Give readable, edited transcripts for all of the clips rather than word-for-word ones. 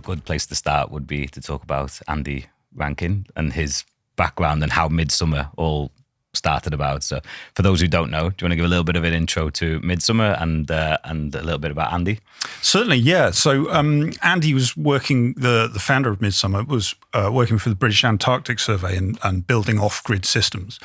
good place to start would be to talk about Andy Rankin and his background and how Midsummer all started about. So for those who don't know, do you want to give a little bit of an intro to Midsummer and a little bit about Andy? Certainly, yeah. So Andy was working, the founder of Midsummer was working for the British Antarctic Survey and building off-grid systems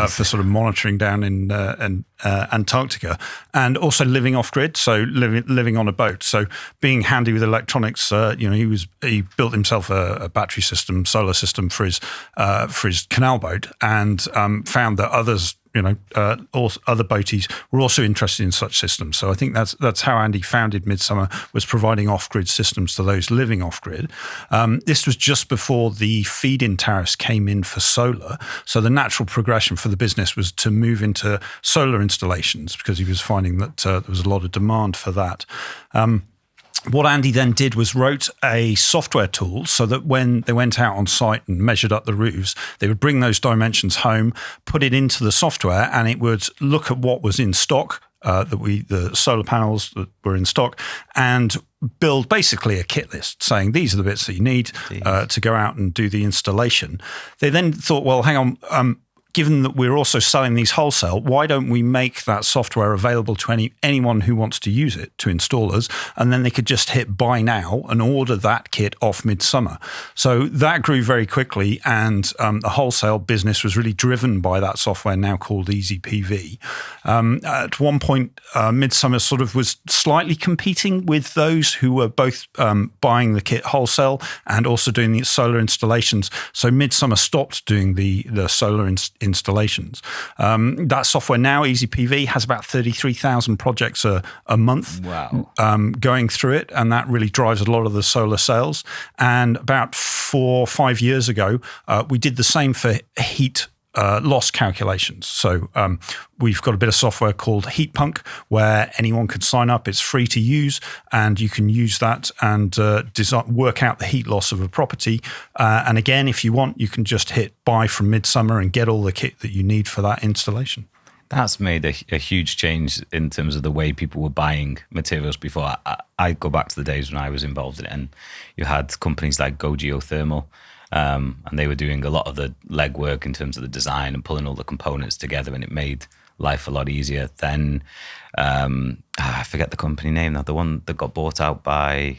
for sort of monitoring down in Antarctica, and also living off-grid, so living on a boat. So being handy with electronics, he built himself a battery system, solar system for his canal boat, and found that others, other boaties were also interested in such systems. So I think that's how Andy founded Midsummer, was providing off-grid systems to those living off-grid. This was just before the feed-in tariffs came in for solar. So the natural progression for the business was to move into solar installations, because he was finding that there was a lot of demand for that. What Andy then did was wrote a software tool so that when they went out on site and measured up the roofs, they would bring those dimensions home, put it into the software, and it would look at what was in stock, the solar panels that were in stock, and build basically a kit list saying these are the bits that you need to go out and do the installation. They then thought, well, hang on, given that we're also selling these wholesale, why don't we make that software available to anyone who wants to use it, to installers, and then they could just hit buy now and order that kit off Midsummer. So that grew very quickly, and the wholesale business was really driven by that software now called Easy PV. At one point, Midsummer sort of was slightly competing with those who were both buying the kit wholesale and also doing the solar installations. So Midsummer stopped doing the solar installations. That software now, Easy PV, has about 33,000 projects a month. Wow. Going through it, and that really drives a lot of the solar sales. And about 4 or 5 years ago, we did the same for heat loss calculations. So we've got a bit of software called Heat Punk, where anyone can sign up. It's free to use, and you can use that and work out the heat loss of a property. And again, if you want, you can just hit buy from Midsummer and get all the kit that you need for that installation. That's made a huge change in terms of the way people were buying materials before. I go back to the days when I was involved in it, and you had companies like Go Geothermal, and they were doing a lot of the legwork in terms of the design and pulling all the components together, and it made life a lot easier. Then I forget the company name now, the one that got bought out by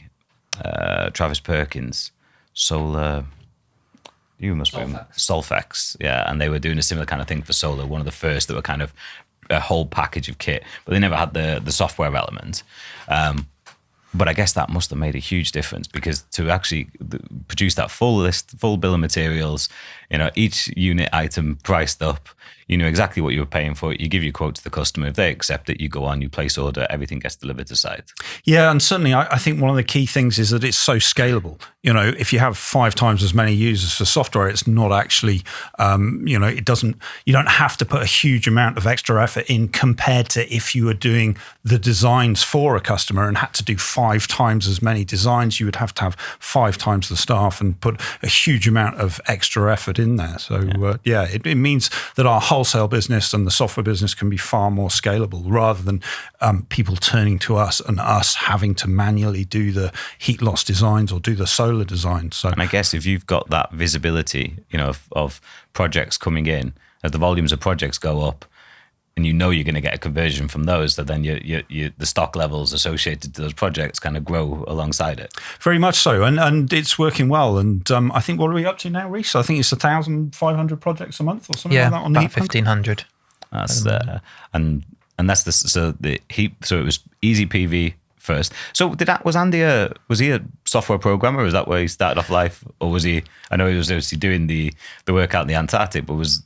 Travis Perkins, Solar. You must be Solfex, yeah, and they were doing a similar kind of thing for solar. One of the first that were kind of a whole package of kit, but they never had the software element. But I guess that must have made a huge difference, because to actually produce that full bill of materials, each unit item priced up, you know exactly what you were paying for it. You give your quote to the customer. If they accept it, you go on, you place order, everything gets delivered to site. Yeah, and certainly I think one of the key things is that it's so scalable. If you have 5 times as many users for software, it's not actually, you don't have to put a huge amount of extra effort in compared to if you were doing the designs for a customer and had to do 5 times as many designs. You would have to have 5 times the staff and put a huge amount of extra effort in there. So it means that our wholesale business and the software business can be far more scalable, rather than people turning to us and us having to manually do the heat loss designs or do the solar design. So, and I guess if you've got that visibility, of projects coming in, as the volumes of projects go up, and you're going to get a conversion from those, so then the stock levels associated to those projects kind of grow alongside it. Very much so, and it's working well. And I think, what are we up to now, Rhys? I think it's 1,500 projects a month or something like that on about 1,500. That's and that's the heat. So it was Easy PV first. So was Andy was he a software programmer? Was that where he started off life, or was he? I know he was obviously doing the work out in the Antarctic, but was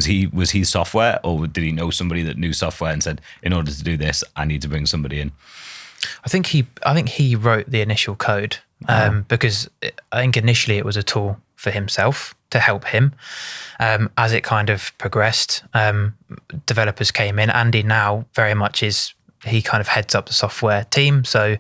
he software, or did he know somebody that knew software and said, in order to do this, I need to bring somebody in? I think he wrote the initial code because I think initially it was a tool for himself to help him. As it kind of progressed, developers came in. Andy now very much he kind of heads up the software team. So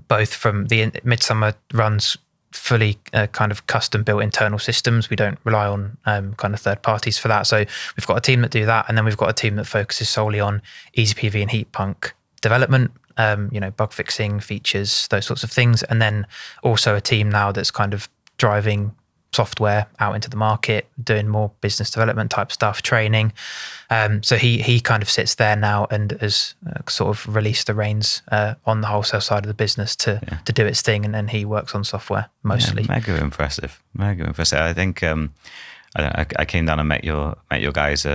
both from the Midsummer runs fully kind of custom built internal systems. We don't rely on kind of third parties for that. So we've got a team that do that, and then we've got a team that focuses solely on Easy PV and Heat Punk development. bug fixing features, those sorts of things. And then also a team now that's kind of driving software out into the market, doing more business development type stuff, training. So he kind of sits there now and has sort of released the reins on the wholesale side of the business to do its thing. And then he works on software mostly. Yeah, mega impressive. I think I came down and met your guys.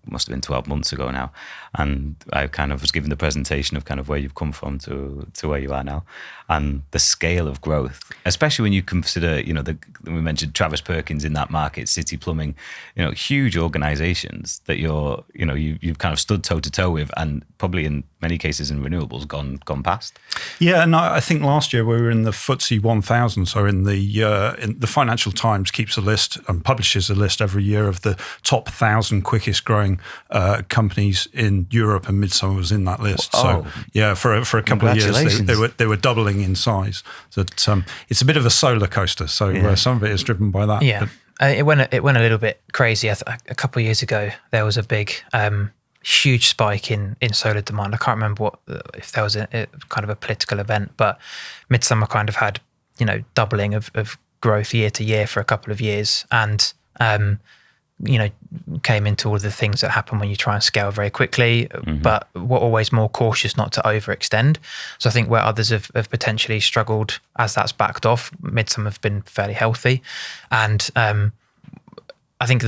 Must have been 12 months ago now, and I kind of was given the presentation of kind of where you've come from to where you are now, and the scale of growth, especially when you consider, we mentioned Travis Perkins in that market, City Plumbing, huge organizations that you've kind of stood toe to toe with, and probably in many cases in renewables gone past. Yeah, and I think last year we were in the FTSE 1000. So in the Financial Times keeps a list and publishes a list every year of the top 1,000 quickest growing companies in Europe, and Midsummer was in that list. Oh. So yeah, for a couple of years they were doubling in size. So it's a bit of a solar coaster. So some of it is driven by that. Yeah, it went a little bit crazy. A couple of years ago, there was a big, huge spike in solar demand. I can't remember if there was a kind of a political event, but Midsummer kind of had doubling of growth year to year for a couple of years, and came into all the things that happen when you try and scale very quickly, but we're always more cautious not to overextend. So I think where others have potentially struggled as that's backed off, Midsummer have been fairly healthy. And I think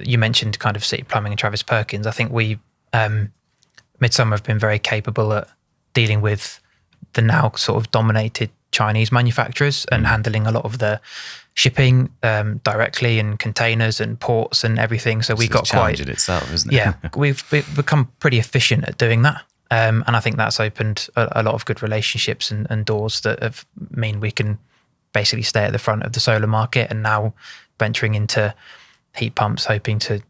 you mentioned kind of City Plumbing and Travis Perkins. I think Midsummer have been very capable at dealing with the now sort of dominated Chinese manufacturers and handling a lot of the shipping directly, and containers and ports and everything. So we got quite itself, isn't it? Yeah, we've become pretty efficient at doing that, and I think that's opened a lot of good relationships and doors that mean we can basically stay at the front of the solar market, and now venturing into heat pumps, hoping to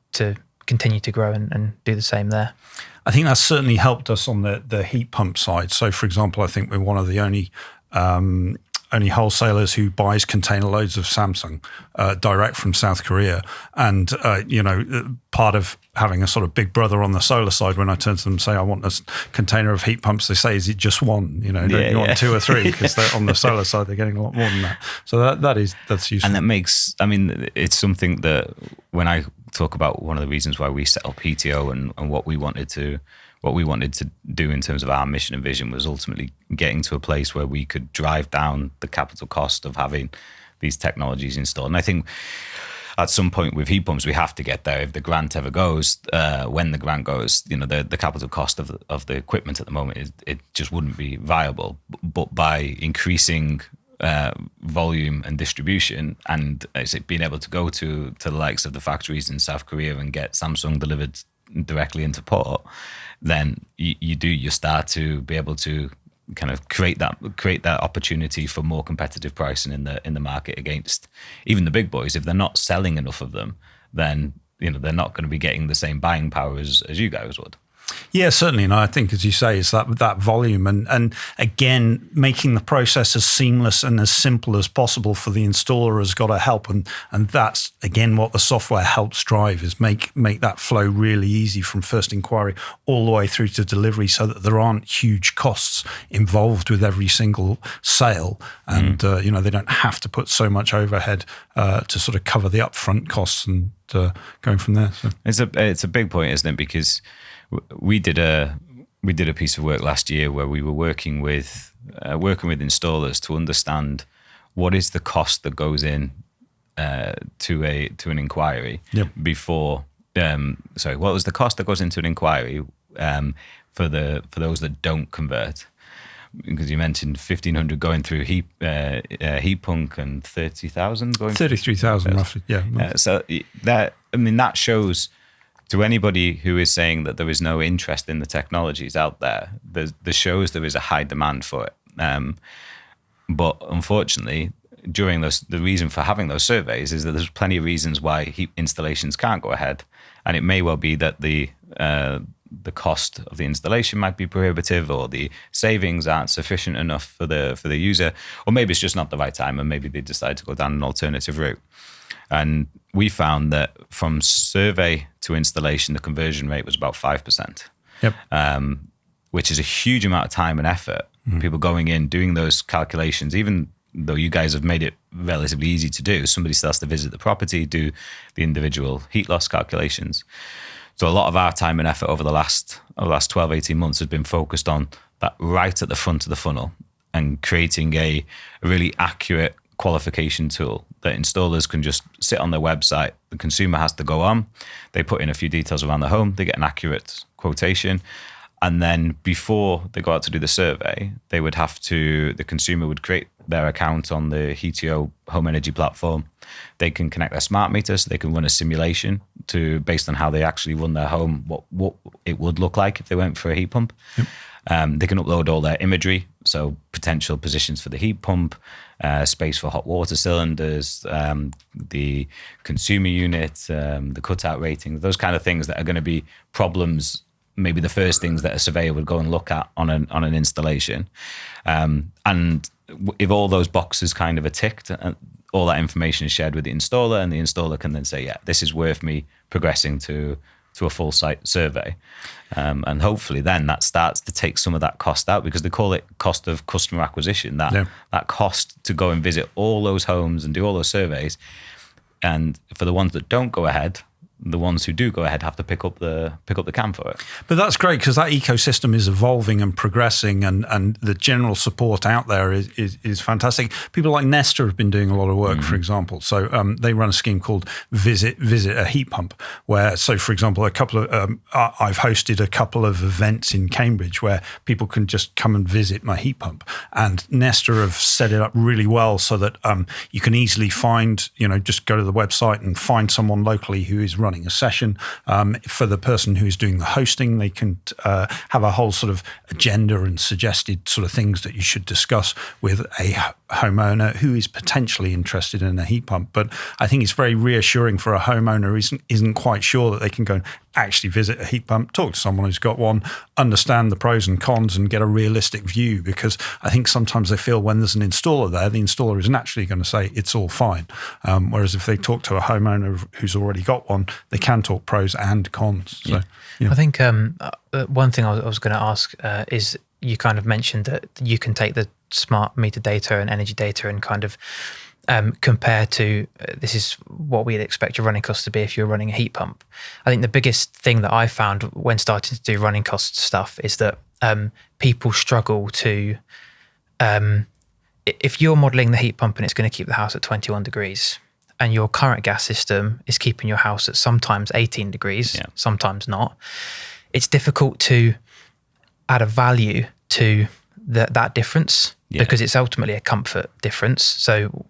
continue to grow and do the same there. I think that's certainly helped us on the heat pump side. So, for example, I think we're one of the only wholesalers who buys container loads of Samsung direct from South Korea. And, part of having a sort of big brother on the solar side, when I turn to them and say, I want a container of heat pumps, they say, is it just one? You want 2 or 3? Because on the solar side, they're getting a lot more than that. So that's useful. And that makes, it's something that when I talk about one of the reasons why we set up PTO and what we wanted to do in terms of our mission and vision was ultimately getting to a place where we could drive down the capital cost of having these technologies installed. And I think at some point with heat pumps, we have to get there. If the grant ever goes, when the grant goes, the capital cost of the equipment at the moment, it just wouldn't be viable. But by increasing volume and distribution, and being able to go to the likes of the factories in South Korea and get Samsung delivered directly into port, then you start to be able to kind of create that opportunity for more competitive pricing in the market against even the big boys. If they're not selling enough of them, then they're not going to be getting the same buying power as you guys would. Yeah, certainly. And I think, as you say, it's that volume and again, making the process as seamless and as simple as possible for the installer has got to help. And that's, again, what the software helps drive, is make that flow really easy from first inquiry all the way through to delivery, so that there aren't huge costs involved with every single sale. And, they don't have to put so much overhead to sort of cover the upfront costs and going from there. So. It's a big point, isn't it? Because we did a piece of work last year where we were working with installers to understand what is the cost that goes in to an inquiry before. What was the cost that goes into an inquiry for those that don't convert? Because you mentioned 1,500 going through heat pump and 30,000 going 33,000 roughly. Yeah. So that shows. To anybody who is saying that there is no interest in the technologies out there, the shows there is a high demand for it. But unfortunately, the reason for having those surveys is that there's plenty of reasons why heat installations can't go ahead, and it may well be that the cost of the installation might be prohibitive, or the savings aren't sufficient enough for the user, or maybe it's just not the right time, and maybe they decide to go down an alternative route. And we found that from survey to installation, the conversion rate was about 5%. Yep. which is a huge amount of time and effort. People going in, doing those calculations, even though you guys have made it relatively easy to do, somebody still has to visit the property, do the individual heat loss calculations. So a lot of our time and effort over the last 12, 18 months has been focused on that right at the front of the funnel and creating a really accurate qualification tool that installers can just sit on their website. The consumer has to go on, they put in a few details around the home, they get an accurate quotation. And then before they go out to do the survey, the consumer would create their account on the Heatio home energy platform. They can connect their smart meter, so they can run a simulation based on how they actually run their home, what it would look like if they went for a heat pump. Yep. They can upload all their imagery, so potential positions for the heat pump, space for hot water cylinders, the consumer unit, the cutout rating, those kind of things that are going to be problems, maybe the first things that a surveyor would go and look at on an installation. And if all those boxes kind of are ticked, all that information is shared with the installer, and the installer can then say, yeah, this is worth me progressing to a full site survey. And hopefully then that starts to take some of that cost out, because they call it cost of customer acquisition, that cost to go and visit all those homes and do all those surveys. And for the ones that don't go ahead, the ones who do go ahead have to pick up the can for it. But that's great, because that ecosystem is evolving and progressing, and the general support out there is fantastic. People like Nesta have been doing a lot of work, for example. So they run a scheme called Visit a Heat Pump, where, so for example, I've hosted a couple of events in Cambridge where people can just come and visit my heat pump, and Nesta have set it up really well so that you can easily find, just go to the website and find someone locally who is running a session. For the person who's doing the hosting, they can have a whole sort of agenda and suggested sort of things that you should discuss with a homeowner who is potentially interested in a heat pump. But I think it's very reassuring for a homeowner who isn't quite sure that they can go and actually visit a heat pump, talk to someone who's got one, understand the pros and cons, and get a realistic view. Because I think sometimes they feel when there's an installer there, the installer is naturally going to say it's all fine. Whereas if they talk to a homeowner who's already got one, they can talk pros and cons. So, I think one thing I was going to ask is, you kind of mentioned that you can take the smart meter data and energy data and kind of compare to this is what we'd expect your running costs to be if you're running a heat pump. I think the biggest thing that I found when starting to do running cost stuff is that people struggle to, if you're modelling the heat pump and it's going to keep the house at 21 degrees, and your current gas system is keeping your house at sometimes 18 degrees, sometimes not, it's difficult to add a value to that difference, because it's ultimately a comfort difference. So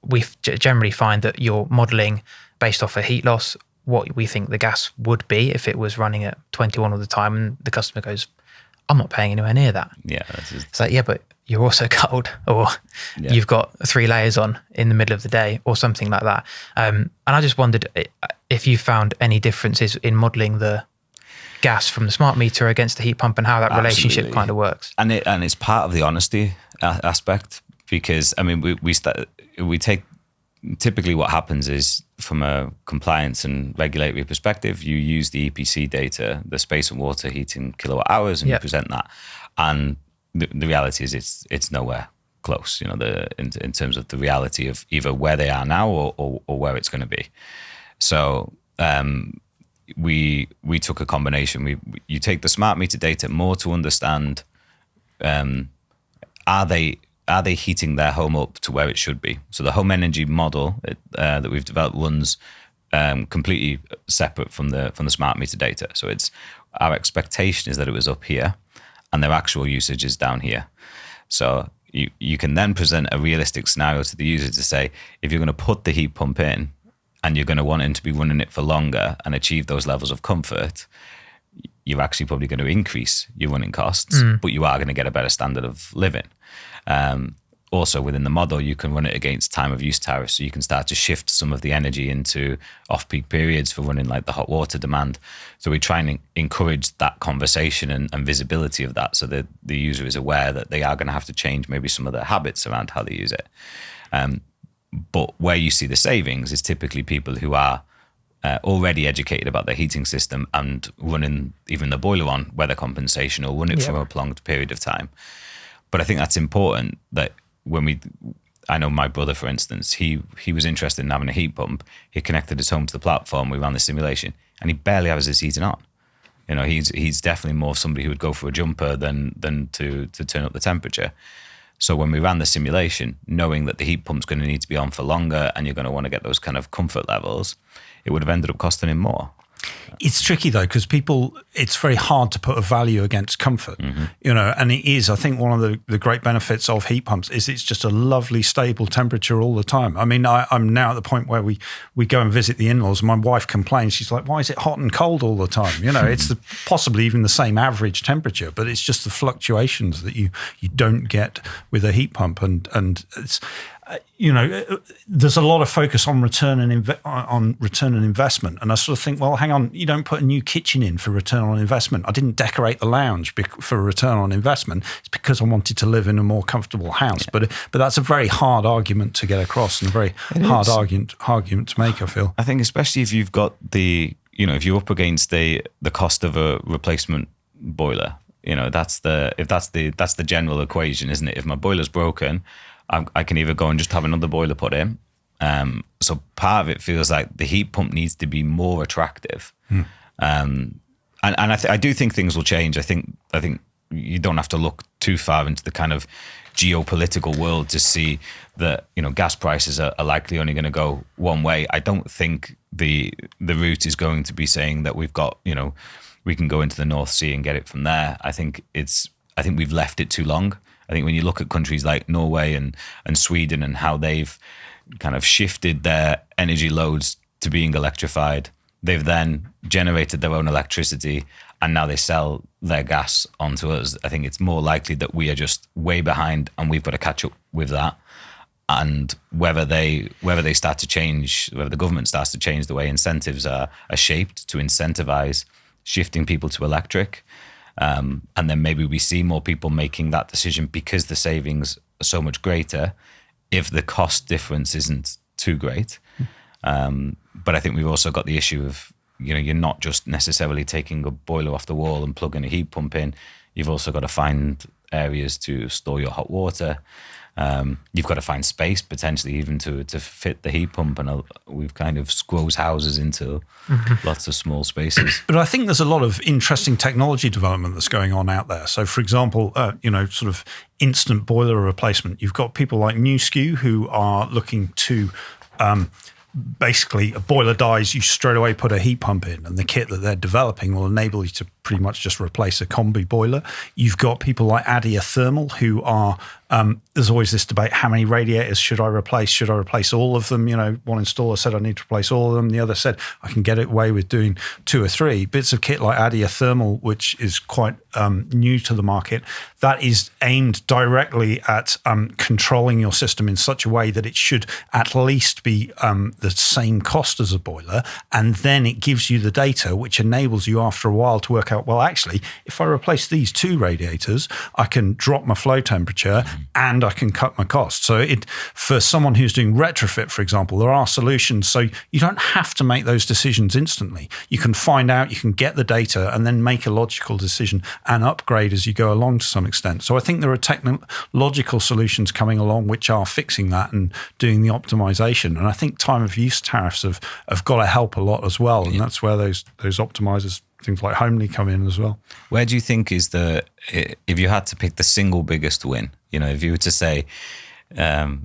we generally find that you're modelling based off a heat loss, what we think the gas would be if it was running at 21 all the time, and the customer goes, I'm not paying anywhere near that. Yeah, it's like, but you're also cold, or you've got 3 layers on in the middle of the day, or something like that. And I just wondered if you found any differences in modelling the gas from the smart meter against the heat pump, and how that relationship kind of works. And it's part of the honesty aspect, because I mean we take, typically what happens is, from a compliance and regulatory perspective, you use the EPC data, the space and water heating kilowatt hours, and you present that. And the reality is it's nowhere close, in terms of the reality of either where they are now or where it's going to be. So we took a combination. You take the smart meter data more to understand, are they heating their home up to where it should be? So the home energy model that we've developed runs completely separate from the smart meter data. So it's, our expectation is that it was up here, and their actual usage is down here. So you can then present a realistic scenario to the user to say, if you're going to put the heat pump in and you're going to want him to be running it for longer and achieve those levels of comfort, you're actually probably going to increase your running costs, but you are going to get a better standard of living. Also within the model, you can run it against time of use tariffs, so you can start to shift some of the energy into off-peak periods for running like the hot water demand. So we try and encourage that conversation and visibility of that, so that the user is aware that they are going to have to change maybe some of their habits around how they use it. But where you see the savings is typically people who are already educated about their heating system and running even the boiler on weather compensation or run it for a prolonged period of time. But I think that's important that I know my brother, for instance, he was interested in having a heat pump. He connected his home to the platform. We ran the simulation, and he barely has his heating on. He's definitely more somebody who would go for a jumper than to turn up the temperature. So when we ran the simulation, knowing that the heat pump's going to need to be on for longer and you're going to want to get those kind of comfort levels, it would have ended up costing him more. It's tricky though, because it's very hard to put a value against comfort, and it is, I think one of the great benefits of heat pumps is it's just a lovely stable temperature all the time. I mean, I'm now at the point where we go and visit the in-laws and my wife complains. She's like, why is it hot and cold all the time? It's possibly even the same average temperature, but it's just the fluctuations that you don't get with a heat pump. And it's, there's a lot of focus on return and investment, and I sort of think, well, hang on, you don't put a new kitchen in for return on investment. I didn't decorate the lounge for return on investment. It's because I wanted to live in a more comfortable house. Yeah. But that's a very hard argument to get across and a very hard argument to make, I feel. I think especially if you've got if you're up against the cost of a replacement boiler, that's the general equation, isn't it? If my boiler's broken, I can either go and just have another boiler put in. So part of it feels like the heat pump needs to be more attractive. And I do think things will change. I think you don't have to look too far into the kind of geopolitical world to see that gas prices are likely only going to go one way. I don't think the route is going to be saying that we've got we can go into the North Sea and get it from there. I think we've left it too long. I think when you look at countries like Norway and Sweden and how they've kind of shifted their energy loads to being electrified, they've then generated their own electricity and now they sell their gas onto us. I think it's more likely that we are just way behind and we've got to catch up with that. And whether they start to change, whether the government starts to change the way incentives are shaped to incentivize shifting people to electric, and then maybe we see more people making that decision because the savings are so much greater if the cost difference isn't too great. But I think we've also got the issue of, you're not just necessarily taking a boiler off the wall and plugging a heat pump in. You've also got to find areas to store your hot water. You've got to find space potentially even to fit the heat pump, and we've kind of squoze houses into lots of small spaces. But I think there's a lot of interesting technology development that's going on out there. So, for example, sort of instant boiler replacement. You've got people like NewSkew who are looking to basically, a boiler dies, you straight away put a heat pump in, and the kit that they're developing will enable you to pretty much just replace a combi boiler. You've got people like Adia Thermal who are, there's always this debate, how many radiators should I replace? Should I replace all of them? One installer said I need to replace all of them. The other said I can get away with doing 2 or 3. Bits of kit like Adia Thermal, which is quite new to the market, that is aimed directly at controlling your system in such a way that it should at least be the same cost as a boiler, and then it gives you the data which enables you after a while to work out, well, actually, if I replace these 2 radiators, I can drop my flow temperature and I can cut my cost. So for someone who's doing retrofit, for example, there are solutions. So you don't have to make those decisions instantly. You can find out, you can get the data and then make a logical decision and upgrade as you go along to some extent. So I think there are technological solutions coming along which are fixing that and doing the optimization. And I think time of use tariffs have got to help a lot as well. And that's where those optimizers, things like Homely, come in as well. Where do you think is if you had to pick the single biggest win, if you were to say,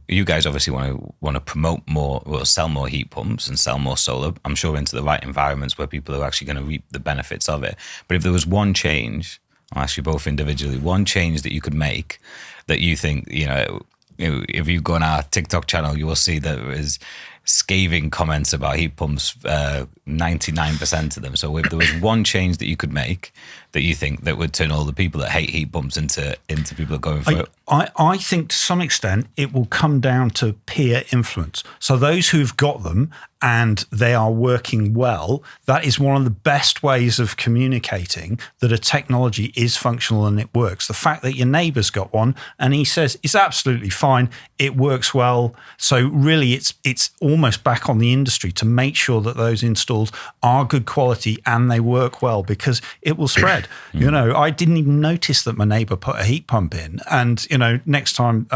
you guys obviously want to promote more, or sell more heat pumps and sell more solar, I'm sure into the right environments where people are actually going to reap the benefits of it. But if there was one change, I'll ask you both individually, one change that you could make that you think, if you go on our TikTok channel, you will see that there is scathing comments about heat pumps, 99% of them. So if there was one change that you could make that you think that would turn all the people that hate heat pumps into people going for it? I think to some extent it will come down to peer influence. So those who've got them and they are working well, that is one of the best ways of communicating that a technology is functional and it works. The fact that your neighbour's got one and he says it's absolutely fine, it works well. So really it's almost back on the industry to make sure that those installs are good quality and they work well, because it will spread. I didn't even notice that my neighbour put a heat pump in, and next time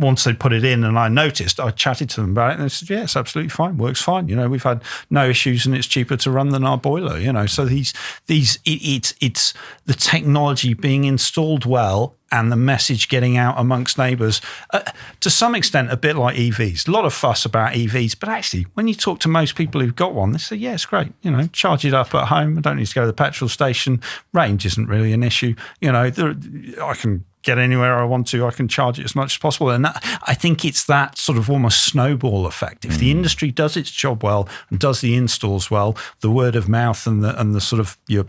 once they put it in and I noticed, I chatted to them about it and they said, yeah, it's absolutely fine, works fine. We've had no issues and it's cheaper to run than our boiler, So it's the technology being installed well and the message getting out amongst neighbours. To some extent, a bit like EVs. A lot of fuss about EVs, but actually, when you talk to most people who've got one, they say, yeah, it's great. Charge it up at home. I don't need to go to the petrol station. Range isn't really an issue. I can get anywhere I want to. I can charge it as much as possible. And I think it's that sort of almost snowball effect. If the industry does its job well and does the installs well, the word of mouth and the sort of your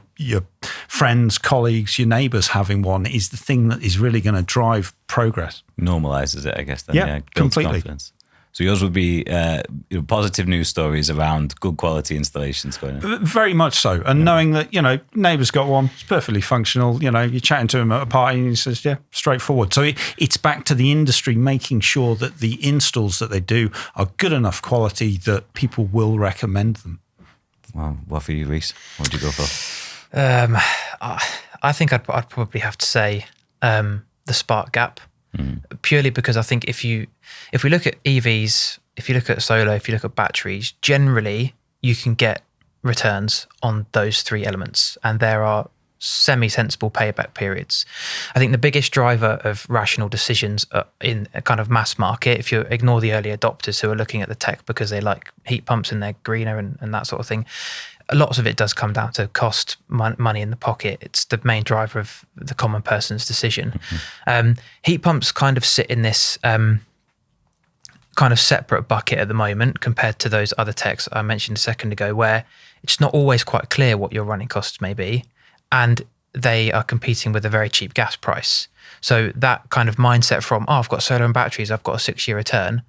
friends, colleagues, your neighbours having one is the thing that is really going to drive progress. Normalizes it, I guess. Then, yeah, builds completely. Confidence. So yours would be positive news stories around good quality installations going on. Very much so. And knowing that, neighbour's got one, it's perfectly functional. You're chatting to him at a party and he says, yeah, straightforward. So it's back to the industry making sure that the installs that they do are good enough quality that people will recommend them. Well, what for you, Rhys? What would you go for? I think I'd probably have to say the spark gap. Purely because I think if we look at EVs, if you look at solar, if you look at batteries, generally you can get returns on those three elements, and there are semi-sensible payback periods. I think the biggest driver of rational decisions in a kind of mass market, if you ignore the early adopters who are looking at the tech because they like heat pumps and they're greener and that sort of thing, lots of it does come down to cost, money in the pocket. It's the main driver of the common person's decision. Heat pumps kind of sit in this kind of separate bucket at the moment compared to those other techs I mentioned a second ago, where it's not always quite clear what your running costs may be, and they are competing with a very cheap gas price. So that kind of mindset from, I've got solar and batteries, I've got a 6-year return.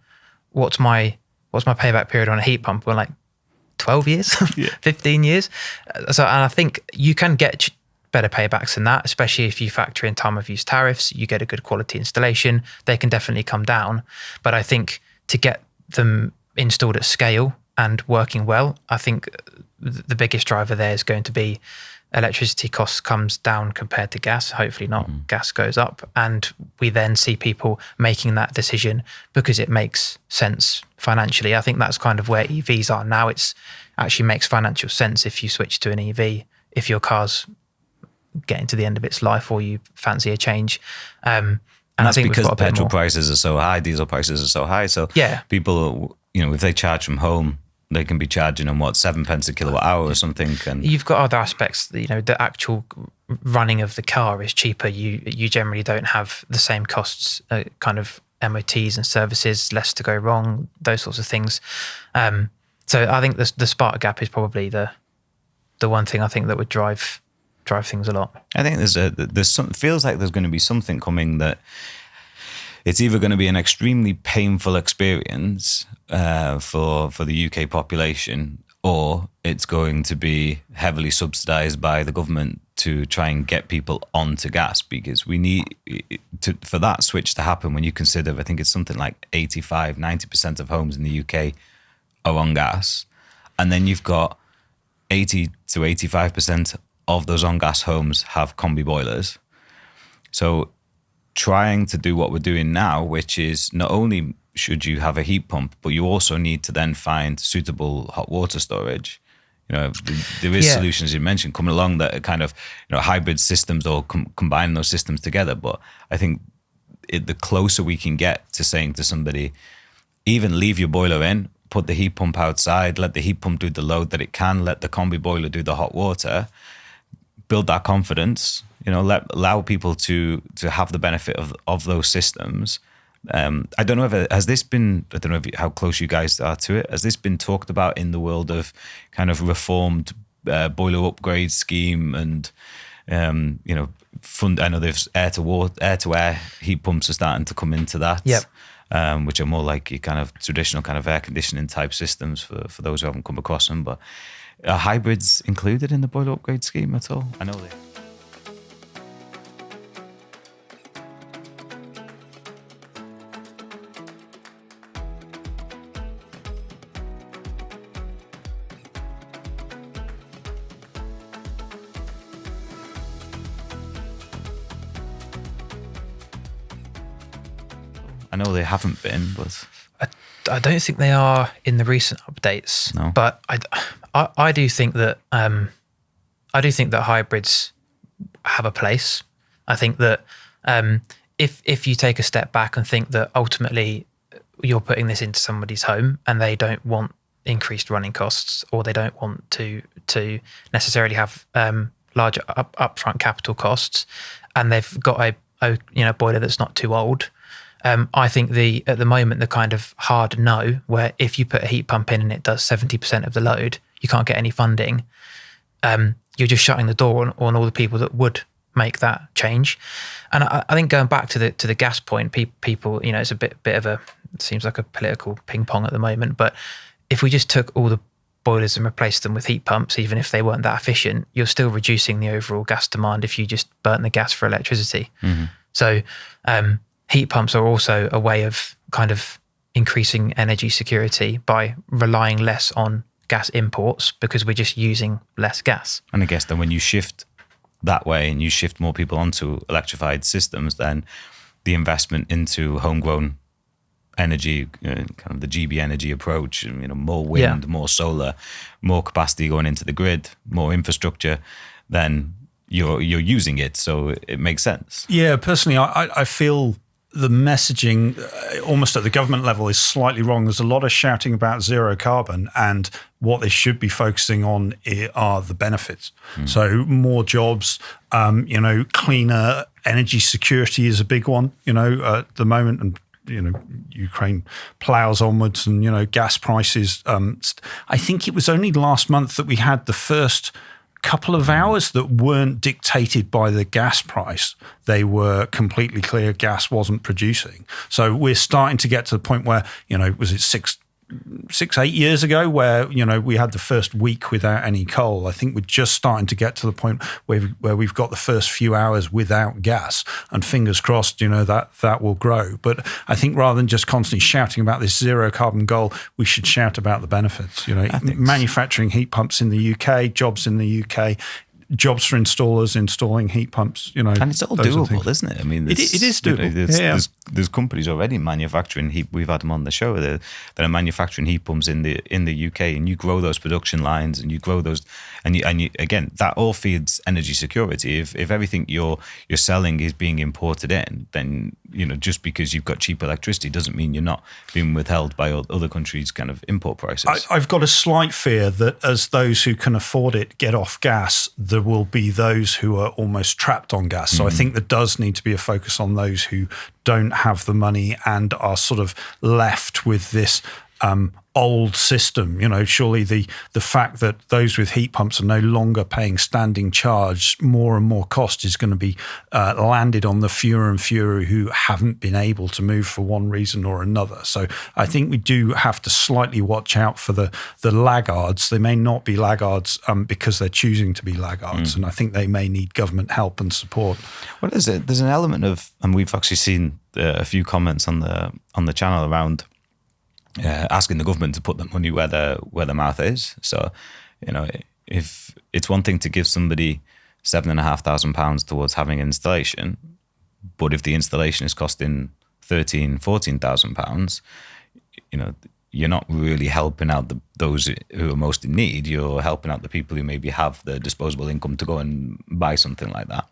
What's my payback period on a heat pump? We're like, 12 years, 15 years. And I think you can get better paybacks than that, especially if you factor in time of use tariffs, you get a good quality installation, they can definitely come down. But I think to get them installed at scale and working well, I think the biggest driver there is going to be electricity costs comes down compared to gas, hopefully not. Gas goes up, and we then see people making that decision because it makes sense financially. I think that's kind of where EVs are now. It's actually makes financial sense if you switch to an EV, if your car's getting to the end of its life or you fancy a change. And that's because petrol prices are so high, diesel prices are so high. So people, if they charge from home, they can be charging them 7 pence a kilowatt hour or something. And you've got other aspects. The actual running of the car is cheaper. You generally don't have the same costs, kind of MOTs and services, less to go wrong, those sorts of things. So I think the spark gap is probably the one thing I think that would drive things a lot. I think feels like there's going to be something coming that it's either going to be an extremely painful experience for the UK population, or it's going to be heavily subsidised by the government to try and get people onto gas, because we need for that switch to happen. When you consider, I think it's something like 85-90% of homes in the UK are on gas, and then you've got 80 to 85% of those on gas homes have combi boilers. So trying to do what we're doing now, which is not only should you have a heat pump, but you also need to then find suitable hot water storage. There is solutions you mentioned coming along that are kind of hybrid systems or combining those systems together. But I think the closer we can get to saying to somebody, even leave your boiler in, put the heat pump outside, let the heat pump do the load that it can, let the combi boiler do the hot water, build that confidence, allow people to have the benefit of those systems. I don't know how close you guys are to it. Has this been talked about in the world of kind of reformed boiler upgrade scheme and, I know there's air to air heat pumps are starting to come into that. Yep. Which are more like your kind of traditional kind of air conditioning type systems for those who haven't come across them. But are hybrids included in the boiler upgrade scheme at all? I know they. I know they haven't been, but I don't think they are in the recent updates. No. But I do think that hybrids have a place. I think that if you take a step back and think that ultimately you're putting this into somebody's home and they don't want increased running costs, or they don't want to necessarily have larger upfront capital costs, and they've got a boiler that's not too old. I think at the moment the kind of hard no, where if you put a heat pump in and it does 70% of the load, you can't get any funding. You're just shutting the door on all the people that would make that change. And I think going back to the gas point, people, it's a bit of it seems like a political ping pong at the moment. But if we just took all the boilers and replaced them with heat pumps, even if they weren't that efficient, you're still reducing the overall gas demand if you just burn the gas for electricity. Mm-hmm. So heat pumps are also a way of kind of increasing energy security by relying less on gas imports, because we're just using less gas. And I guess then when you shift that way and you shift more people onto electrified systems, then the investment into homegrown energy, kind of the GB energy approach, more wind, more solar, more capacity going into the grid, more infrastructure, then you're using it. So it makes sense. Yeah, personally, I feel the messaging almost at the government level is slightly wrong. There's a lot of shouting about zero carbon, and what they should be focusing on are the benefits. So more jobs, cleaner energy security is a big one, at the moment. And Ukraine plows onwards, and gas prices. I think it was only last month that we had the first couple of hours that weren't dictated by the gas price. They were completely clear gas wasn't producing. So we're starting to get to the point where, was it 8 years ago where, we had the first week without any coal. I think we're just starting to get to the point where we've got the first few hours without gas, and fingers crossed, that will grow. But I think rather than just constantly shouting about this zero carbon goal, we should shout about the benefits. Manufacturing heat pumps in the UK, jobs in the UK, jobs for installers installing heat pumps, and it's all doable, isn't it? I mean, it is doable. There's companies already manufacturing heat. We've had them on the show that are manufacturing heat pumps in the UK, and you grow those production lines, and you grow those, and you again, that all feeds energy security. If everything you're selling is being imported in, then just because you've got cheap electricity doesn't mean you're not being withheld by other countries' kind of import prices. I've got a slight fear that as those who can afford it get off gas, there will be those who are almost trapped on gas. So I think there does need to be a focus on those who don't have the money and are sort of left with this old system. Surely the fact that those with heat pumps are no longer paying standing charge, more and more cost is going to be landed on the fewer and fewer who haven't been able to move for one reason or another. So I think we do have to slightly watch out for the laggards. They may not be laggards because they're choosing to be laggards, and I think they may need government help and support. Well, there's an element of, and we've actually seen a few comments on the channel around asking the government to put the money where the mouth is. So, if it's one thing to give somebody £7,500 towards having an installation, but if the installation is costing £13,000-14,000, you're not really helping out those who are most in need. You're helping out the people who maybe have the disposable income to go and buy something like that.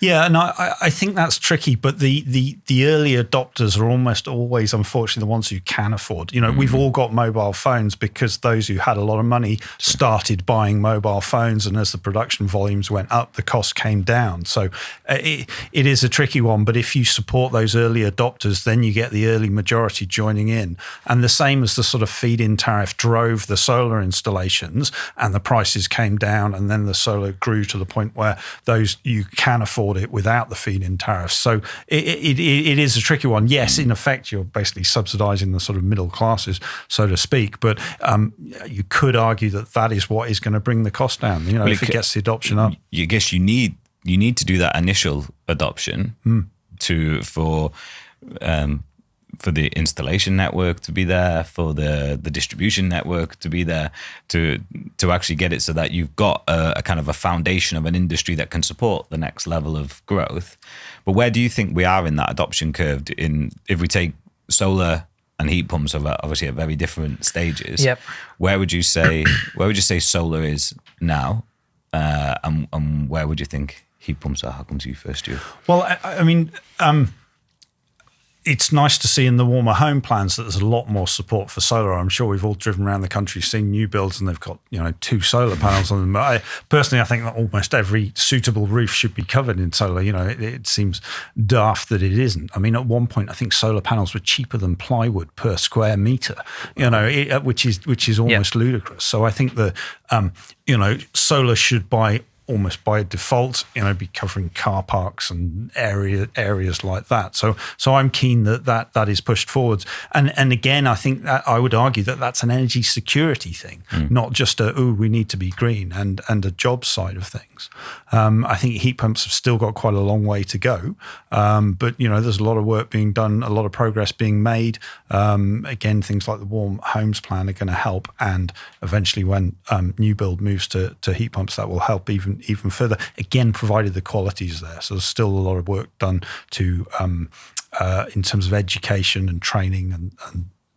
Yeah, and I think that's tricky, but the early adopters are almost always, unfortunately, the ones who can afford. We've all got mobile phones because those who had a lot of money started buying mobile phones, and as the production volumes went up, the cost came down. So it is a tricky one, but if you support those early adopters, then you get the early majority joining in. And the same as the sort of feed-in tariff drove the solar installations, and the prices came down, and then the solar grew to the point where those you can afford it without the feed-in tariffs. So it is a tricky one. Yes, in effect, you're basically subsidising the sort of middle classes, so to speak. But you could argue that is what is going to bring the cost down. If it gets the adoption up. I guess you need to do that initial adoption for the installation network to be there, for the distribution network to be there, to actually get it so that you've got a kind of a foundation of an industry that can support the next level of growth. But where do you think we are in that adoption curve? If we take solar and heat pumps are obviously at very different stages. Yep. Where would you say solar is now, and where would you think heat pumps are? How come to you first, Stuart? Well, I mean, it's nice to see in the warmer home plans that there's a lot more support for solar. I'm sure we've all driven around the country seeing new builds and they've got 2 solar panels on them. I think that almost every suitable roof should be covered in solar. It seems daft that it isn't. I mean, at one point, I think solar panels were cheaper than plywood per square meter. Which is almost ludicrous. So I think that solar should almost by default, be covering car parks and areas like that. So I'm keen that is pushed forwards. And again, I think that I would argue that that's an energy security thing, not just we need to be green and a job side of things. I think heat pumps have still got quite a long way to go. But there's a lot of work being done, a lot of progress being made. Again, things like the Warm Homes Plan are going to help, and eventually when new build moves to heat pumps, that will help even further, again, provided the quality is there. So there's still a lot of work done to in terms of education and training and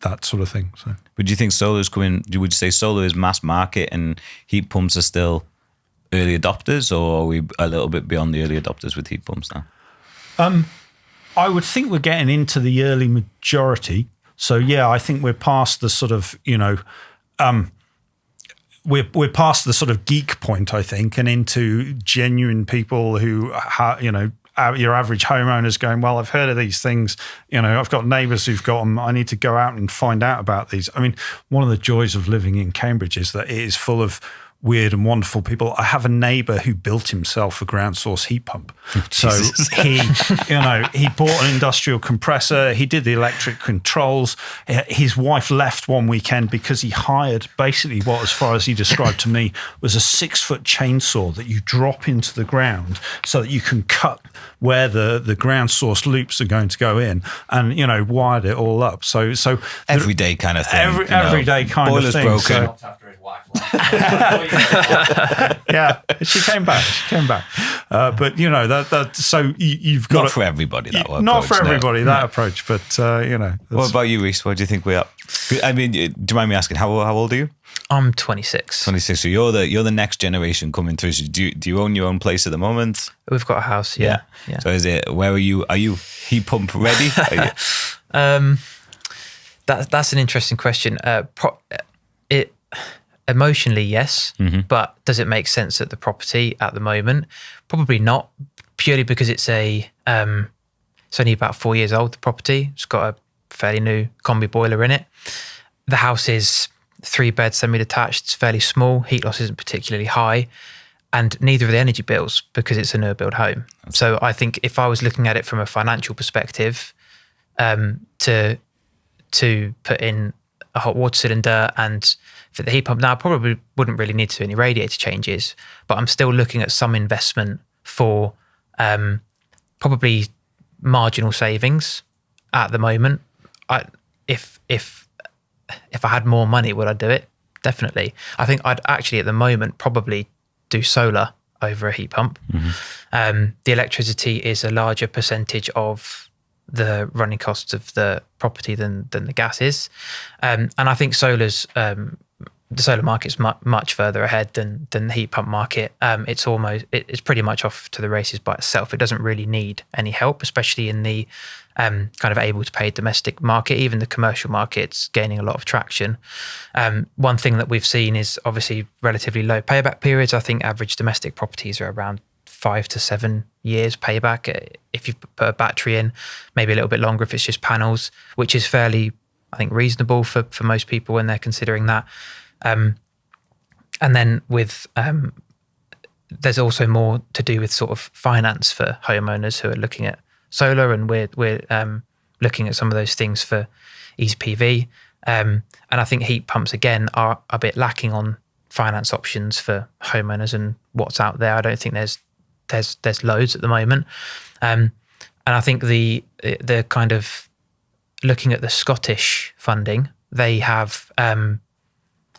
that sort of thing. So, would you think solar is coming? Would you say solar is mass market and heat pumps are still early adopters, or are we a little bit beyond the early adopters with heat pumps now? I would think we're getting into the early majority. So yeah, I think we're past the sort of we're past the sort of geek point, I think, and into genuine people who, your average homeowners going, well, I've heard of these things. I've got neighbours who've got them. I need to go out and find out about these. I mean, one of the joys of living in Cambridge is that it is full of weird and wonderful people. I have a neighbour who built himself a ground source heat pump. So he bought an industrial compressor. He did the electric controls. His wife left one weekend because he hired basically what, as far as he described to me, was a 6-foot chainsaw that you drop into the ground so that you can cut where the ground source loops are going to go in, and wired it all up. So everyday kind of thing. Everyday kind of thing. Boiler's broken. After his wife left. Yeah, she came back. But so you've got not for everybody that approach. Not for everybody that approach, but What about you, Rhys? What do you think we are? I mean, do you mind me asking how old are you? I'm 26. 26. So you're the next generation coming through. So do you own your own place at the moment? We've got a house. Yeah. So where are you? Are you heat pump ready? That's an interesting question. It emotionally, yes, but does it make sense at the property at the moment? Probably not, purely because it's only about 4 years old. The property, it's got a fairly new combi boiler in it. The house is 3-bed, semi-detached. It's fairly small. Heat loss isn't particularly high, and neither are the energy bills because it's a new build home. So I think if I was looking at it from a financial perspective, to put in a hot water cylinder and fit the heat pump now, I probably wouldn't really need to do any radiator changes, but I'm still looking at some investment for probably marginal savings at the moment. If I had more money, would I do it? Definitely. I think I'd actually at the moment probably do solar over a heat pump. The electricity is a larger percentage of the running costs of the property than the gas is, and I think the solar market's much further ahead than the heat pump market. It's pretty much off to the races by itself. It doesn't really need any help, especially in the kind of able to pay domestic market. Even the commercial market's gaining a lot of traction. One thing that we've seen is obviously relatively low payback periods. I think average domestic properties are around 5 to 7 years payback if you put a battery in, maybe a little bit longer if it's just panels, which is fairly, I think, reasonable for most people when they're considering that. And then with there's also more to do with sort of finance for homeowners who are looking at solar, and we're looking at some of those things for easy PV. And I think heat pumps again are a bit lacking on finance options for homeowners and what's out there. I don't think there's loads at the moment. And I think the kind of looking at the Scottish funding, they have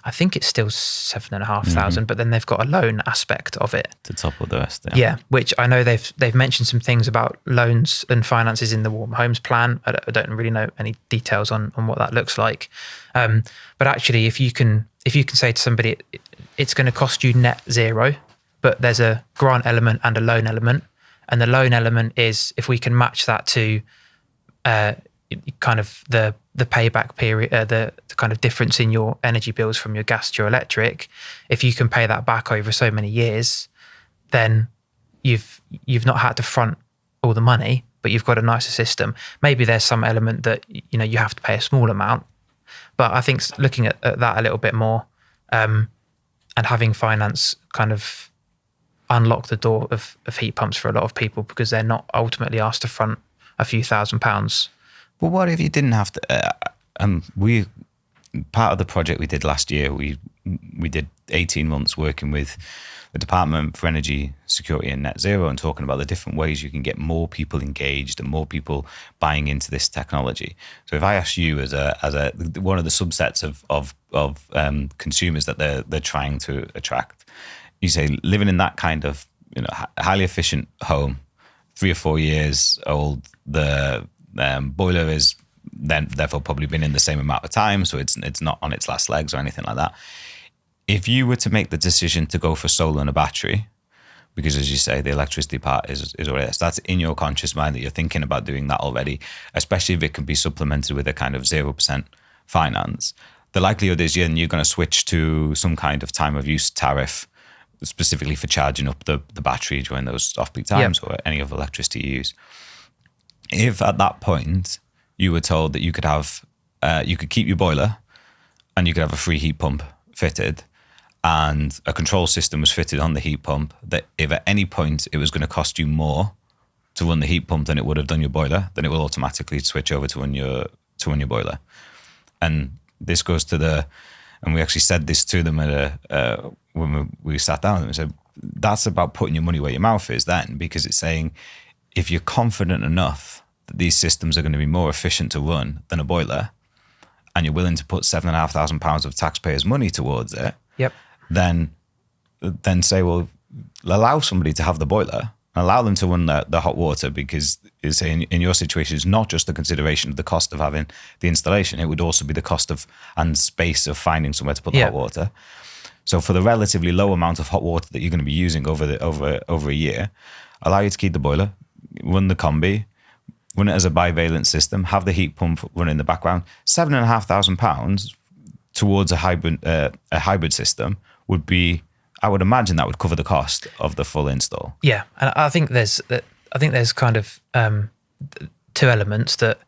I think it's still 7,500, but then they've got a loan aspect of it to top up the rest. Yeah, which I know they've mentioned some things about loans and finances in the Warm Homes Plan. I don't really know any details on what that looks like. But actually, if you can say to somebody, it's going to cost you net zero, but there's a grant element and a loan element, and the loan element is if we can match that to kind of the payback period, the kind of difference in your energy bills from your gas to your electric, if you can pay that back over so many years, then you've not had to front all the money, but you've got a nicer system. Maybe there's some element that you have to pay a small amount, but I think looking at that a little bit more, and having finance kind of unlock the door of heat pumps for a lot of people, because they're not ultimately asked to front a few £1,000s. But what if you didn't have to? We part of the project we did last year, we did 18 months working with the Department for Energy Security and Net Zero, and talking about the different ways you can get more people engaged and more people buying into this technology. So if I ask you as a one of the subsets of consumers that they're trying to attract, you say living in that kind of highly efficient home, 3 or 4 years old, the boiler is then therefore probably been in the same amount of time, so it's not on its last legs or anything like that. If you were to make the decision to go for solar and a battery, because as you say, the electricity part is already, so that's in your conscious mind that you're thinking about doing that already, especially if it can be supplemented with a kind of 0% finance, the likelihood is you're going to switch to some kind of time of use tariff specifically for charging up the battery during those off-peak times or any of electricity you use. If at that point you were told that you could have, you could keep your boiler and you could have a free heat pump fitted, and a control system was fitted on the heat pump, that if at any point it was going to cost you more to run the heat pump than it would have done your boiler, then it will automatically switch over to run your boiler. And this goes to and we actually said this to them at when we sat down and said, that's about putting your money where your mouth is then, because it's saying, if you're confident enough that these systems are going to be more efficient to run than a boiler, and you're willing to put £7,500 of taxpayers' money towards it, then say, well, allow somebody to have the boiler, allow them to run the hot water, because in your situation, it's not just the consideration of the cost of having the installation, it would also be the cost of and space of finding somewhere to put the hot water. So for the relatively low amount of hot water that you're going to be using over a year, allow you to keep the boiler, run the combi, run it as a bivalent system, have the heat pump run in the background. £7,500 towards a hybrid system would be, I would imagine that would cover the cost of the full install. Yeah, and I think there's kind of two elements that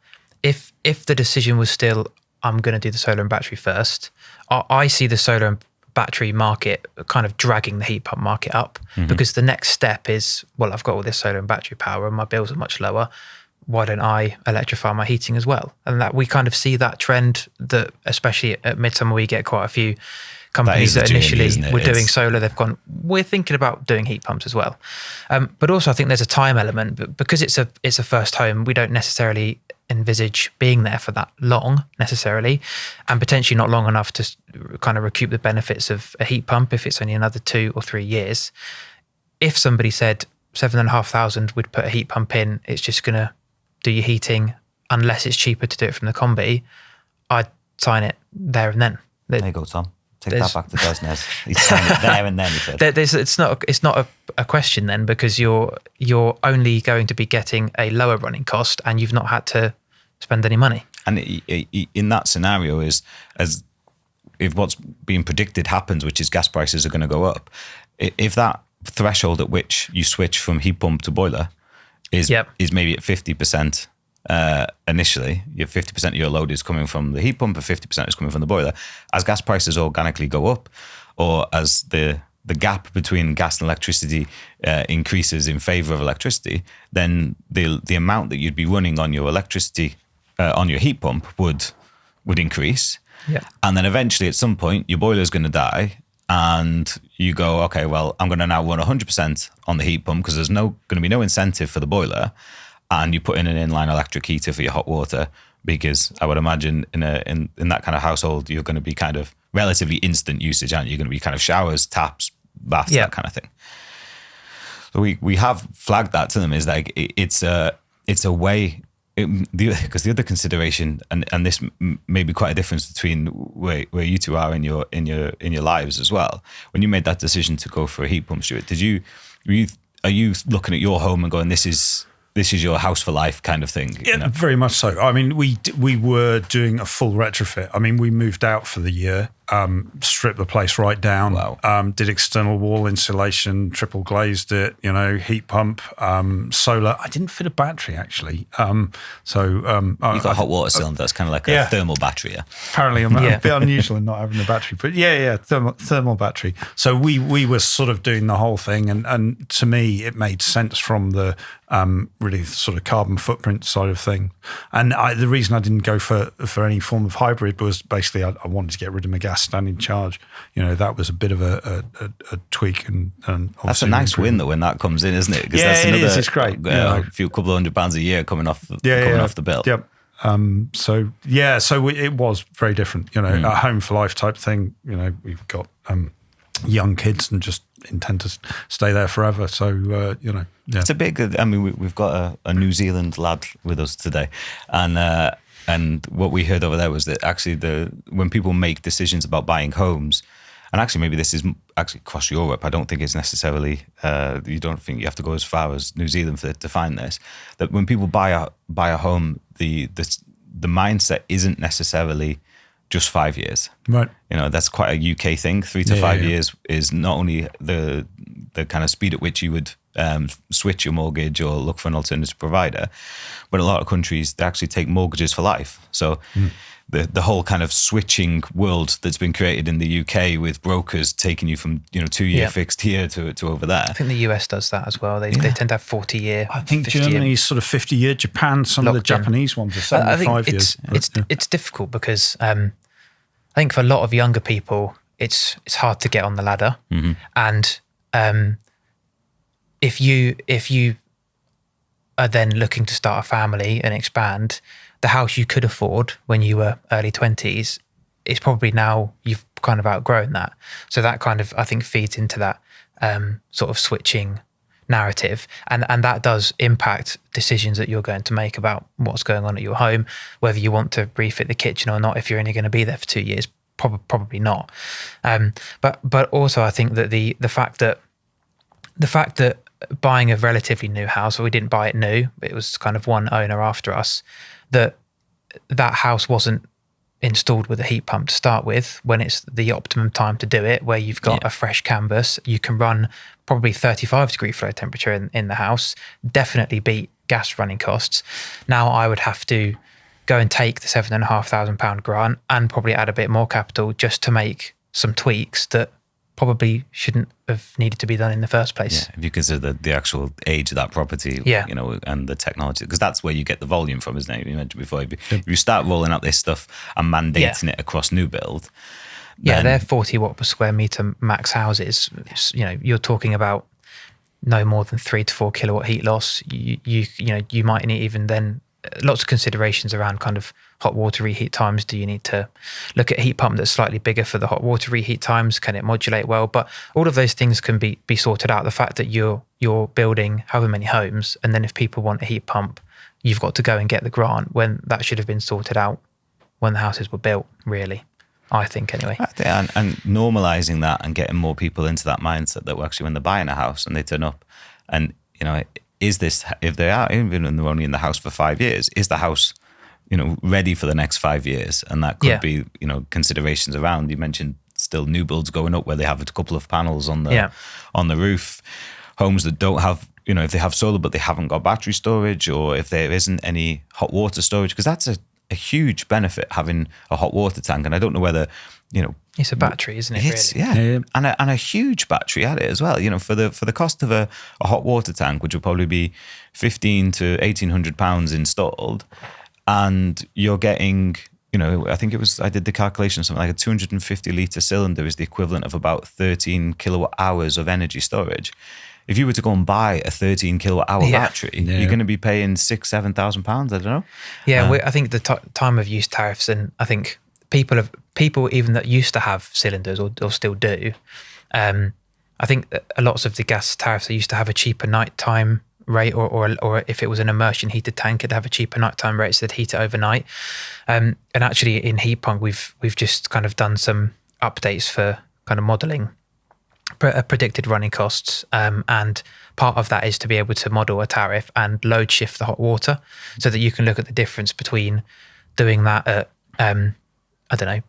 if the decision was still, I'm going to do the solar and battery first, I see the solar and battery market kind of dragging the heat pump market up, because the next step is, well, I've got all this solar and battery power and my bills are much lower. Why don't I electrify my heating as well? And that we kind of see that trend, that especially at Midsummer, we get quite a few companies that initially were doing solar. They've gone, we're thinking about doing heat pumps as well. But also I think there's a time element, but because it's a first home, we don't necessarily envisage being there for that long necessarily, and potentially not long enough to kind of recoup the benefits of a heat pump if it's only another 2 or 3 years. If somebody said 7,500 would put a heat pump in, it's just going to do your heating unless it's cheaper to do it from the combi, I'd sign it there and then. There you go, Tom. Take that back to Desnes. He's signed it there and then, he said. It's not a question then, because you're only going to be getting a lower running cost and you've not had to spend any money. And in that scenario, as if what's being predicted happens, which is gas prices are going to go up, if that threshold at which you switch from heat pump to boiler is maybe at 50%, initially, your 50% of your load is coming from the heat pump and 50% is coming from the boiler. As gas prices organically go up, or as the gap between gas and electricity increases in favor of electricity, then the amount that you'd be running on your electricity, on your heat pump would increase. And then eventually at some point your boiler is going to die, and you go, okay, well, I'm going to now run 100% on the heat pump because there's going to be no incentive for the boiler, and you put in an inline electric heater for your hot water, because I would imagine in that kind of household, you're going to be kind of relatively instant usage, aren't you? You're going to be kind of showers, taps, baths, that kind of thing. So we have flagged that to them, is like it's a way, because the other consideration, and this may be quite a difference between where you two are in your lives as well. When you made that decision to go for a heat pump, Stuart, are you looking at your home and going, this is your house for life kind of thing? Yeah, very much so. I mean, we were doing a full retrofit. I mean, we moved out for the year, stripped the place right down. Wow. Did external wall insulation, triple glazed it, heat pump, solar. I didn't fit a battery actually. You got a hot water cylinder. That's kind of like a thermal battery. Yeah. Apparently, I'm a bit unusual in not having a battery, but thermal battery. So we were sort of doing the whole thing, and to me, it made sense from the really sort of carbon footprint side of thing. And the reason I didn't go for any form of hybrid was basically I wanted to get rid of my gas standing charge. That was a bit of a tweak, and that's a nice win though when that comes in, isn't it? Because that's another, it is. It's great. A few couple of £100 a year coming off the bill. Yep. So it was very different. A home for life type thing. We've got young kids and just intend to stay there forever. So it's a big. I mean, we've got a New Zealand lad with us today, and what we heard over there was that actually when people make decisions about buying homes, and actually maybe this is actually across Europe, I don't think it's necessarily, you don't think you have to go as far as New Zealand to find this, that when people buy a home, the mindset isn't necessarily just 5 years. Right. That's quite a UK thing. 3 to 5 years is not only the kind of speed at which you would switch your mortgage or look for an alternative provider, but a lot of countries, they actually take mortgages for life. So the whole kind of switching world that's been created in the UK with brokers taking you from 2-year fixed here to over there. I think the US does that as well. They tend to have 40-year. I think Germany's sort of 50-year. Japan, some of the Japanese ones are 75 years. It's difficult because I think for a lot of younger people, it's hard to get on the ladder, and if you are then looking to start a family and expand, the house you could afford when you were early 20s is probably now you've kind of outgrown that. So that kind of, I think, feeds into that sort of switching narrative, and that does impact decisions that you're going to make about what's going on at your home, whether you want to refit the kitchen or not. If you're only going to be there for 2 years, probably not. But also I think that the fact that buying a relatively new house, or we didn't buy it new, it was kind of one owner after us, that house wasn't installed with a heat pump to start with, when it's the optimum time to do it, where you've got a fresh canvas, you can run probably 35 degree flow temperature in the house, definitely beat gas running costs. Now I would have to go and take the £7,500 grant and probably add a bit more capital just to make some tweaks that probably shouldn't have needed to be done in the first place. Yeah, if you consider the actual age of that property, and the technology, because that's where you get the volume from, isn't it? You mentioned before, if you start rolling out this stuff and mandating it across new build. They're 40 watt per square meter max houses. You're talking about no more than 3 to 4 kilowatt heat loss. You might need even then lots of considerations around kind of hot water reheat times. Do you need to look at a heat pump that's slightly bigger for the hot water reheat times? Can it modulate well? But all of those things can be sorted out. The fact that you're building however many homes, and then if people want a heat pump, you've got to go and get the grant, when that should have been sorted out when the houses were built, really. I think anyway. And normalising that and getting more people into that mindset that actually when they're buying a house and they turn up and, is this, if they are, even when they're only in the house for 5 years, is the house, ready for the next 5 years? And that could be, considerations around. You mentioned still new builds going up where they have a couple of panels on the roof. Homes that don't have, if they have solar but they haven't got battery storage, or if there isn't any hot water storage, because that's a huge benefit, having a hot water tank. And I don't know whether, it's a battery, isn't it? Really? And a huge battery at it as well. For the cost of a hot water tank, which will probably be £1,500 to £1,800 installed, and you're getting I think I did the calculation, something like a 250 litre cylinder is the equivalent of about 13 kilowatt hours of energy storage. If you were to go and buy a 13 kilowatt hour battery, you're going to be paying £6,000-7,000. I don't know. Yeah, I think the time of use tariffs, and I think people even that used to have cylinders or still do, I think that lots of the gas tariffs, they used to have a cheaper nighttime rate, or if it was an immersion heated tank, it'd have a cheaper nighttime rate, so they'd heat it overnight. And actually in heat pump, we've just kind of done some updates for kind of modelling predicted running costs, and part of that is to be able to model a tariff and load shift the hot water, so that you can look at the difference between doing that at I don't know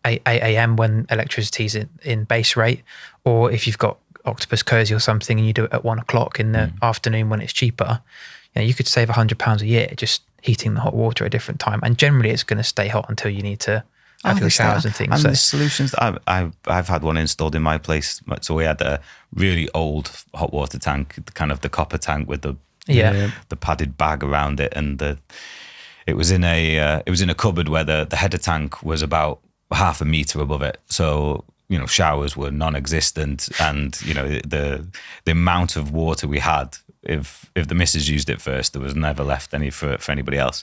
8 a.m. when electricity's in base rate, or if you've got Octopus Cozy or something and you do it at 1 o'clock in the afternoon when it's cheaper. You could save £100 a year just heating the hot water at a different time, and generally it's going to stay hot until you need to have your showers and things. And so the solutions, I've had one installed in my place. So we had a really old hot water tank, kind of the copper tank with the padded bag around it, and it was in a cupboard where the header tank was about half a meter above it. So showers were non-existent, and the amount of water we had, if the missus used it first, there was never left any for anybody else.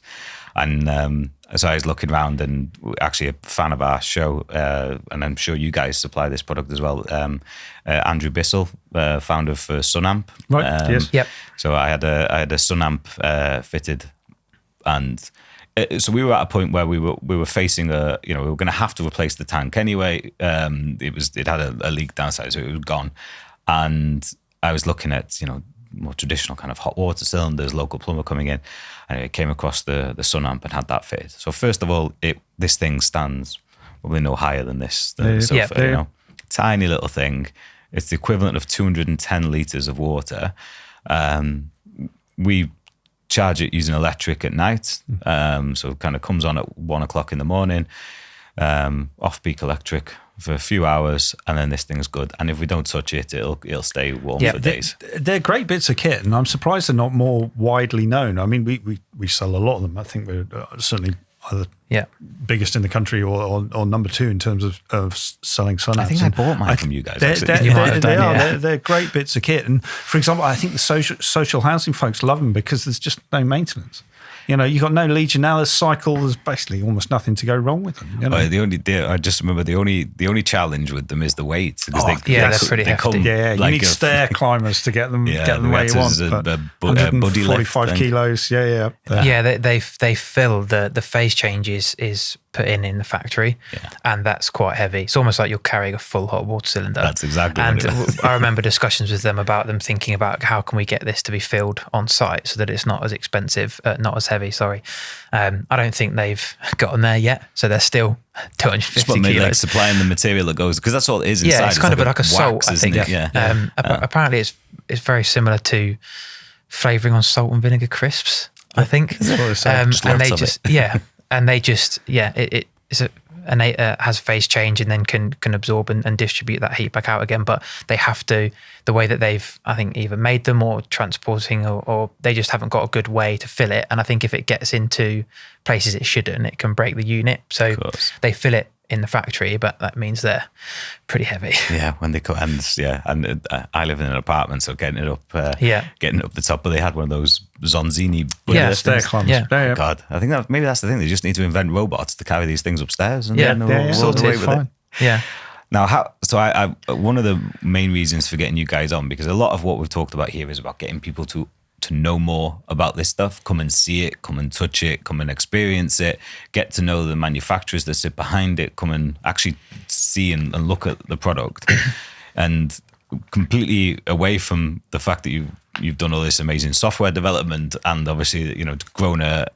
And so I was looking around, and actually a fan of our show, and I'm sure you guys supply this product as well, Andrew Bissell, founder for Sunamp. Right, yes. Yep. So I had a Sunamp fitted, and so we were at a point where we were facing we were going to have to replace the tank anyway. It had a leak downside, so it was gone. And I was looking at more traditional kind of hot water cylinders, local plumber coming in, and it came across the Sunamp and had that fitted. So first of all, this thing stands probably no higher than this the sofa. Tiny little thing. It's the equivalent of 210 litres of water. We charge it using electric at night, so it kind of comes on at 1 o'clock in the morning, off-peak electric for a few hours, and then this thing's good. And if we don't touch it, it'll stay warm for days. They're great bits of kit, and I'm surprised they're not more widely known. I mean, we sell a lot of them. I think we're certainly either biggest in the country or number 2 in terms of selling Sunamps. I think I bought mine from you guys. They're great bits of kit. And for example, I think the social housing folks love them because there's just no maintenance. You've got no Legionella cycle. There's basically almost nothing to go wrong with them. I just remember the only challenge with them is the weight. They're pretty hefty. You need stair climbers to get them where you want. 145 kilos. They fill the phase changes is put in the factory, and that's quite heavy. It's almost like you're carrying a full hot water cylinder. That's exactly and what it is. I remember discussions with them about them thinking about how can we get this to be filled on site so that it's not as expensive, not as heavy. Sorry, I don't think they've gotten there yet, so they're still 250 kilos. Like supplying the material that goes, because that's all it is inside. Yeah, it's kind of like a salt, wax, I think. Apparently, it's very similar to flavouring on salt and vinegar crisps. I think, it has phase change and then can absorb and distribute that heat back out again. But they have to, the way that they've, I think, either made them or transporting, or they just haven't got a good way to fill it. And I think if it gets into places it shouldn't, it can break the unit. So they fill it in the factory, but that means they're pretty heavy. Yeah, when they come, and I live in an apartment, so getting it up the top. But they had one of those Zonzini stair climbers. Yeah. God, I think maybe that's the thing. They just need to invent robots to carry these things upstairs, and sort away of with it. Yeah. Now, I one of the main reasons for getting you guys on, because a lot of what we've talked about here is about getting people to know more about this stuff, come and see it, come and touch it, come and experience it, get to know the manufacturers that sit behind it, come and actually see and look at the product. And completely away from the fact that you've done all this amazing software development, and obviously, grown a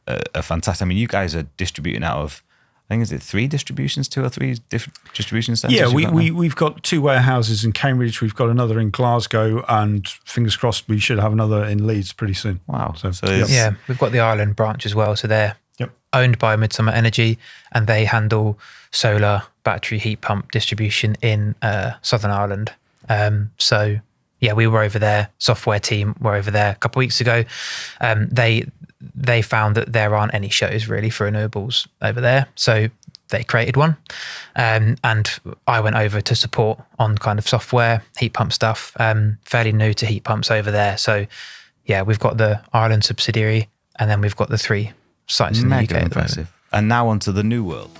fantastic, I mean, you guys are distributing out of, I think, is it 3 distributions, 2 or 3 different distribution centres? Yeah, we've got 2 warehouses in Cambridge. We've got another in Glasgow, and fingers crossed we should have another in Leeds pretty soon. Wow. So we've got the Ireland branch as well. So they're owned by Midsummer Energy, and they handle solar battery heat pump distribution in Southern Ireland. yeah, we were over there. Software team were over there a couple of weeks ago. They found that there aren't any shows really for renewables over there, so they created one, and I went over to support on kind of software, heat pump stuff. Fairly new to heat pumps over there, so yeah, we've got the Ireland subsidiary, and then we've got the 3 sites in the UK. Mega impressive. And now onto the new world.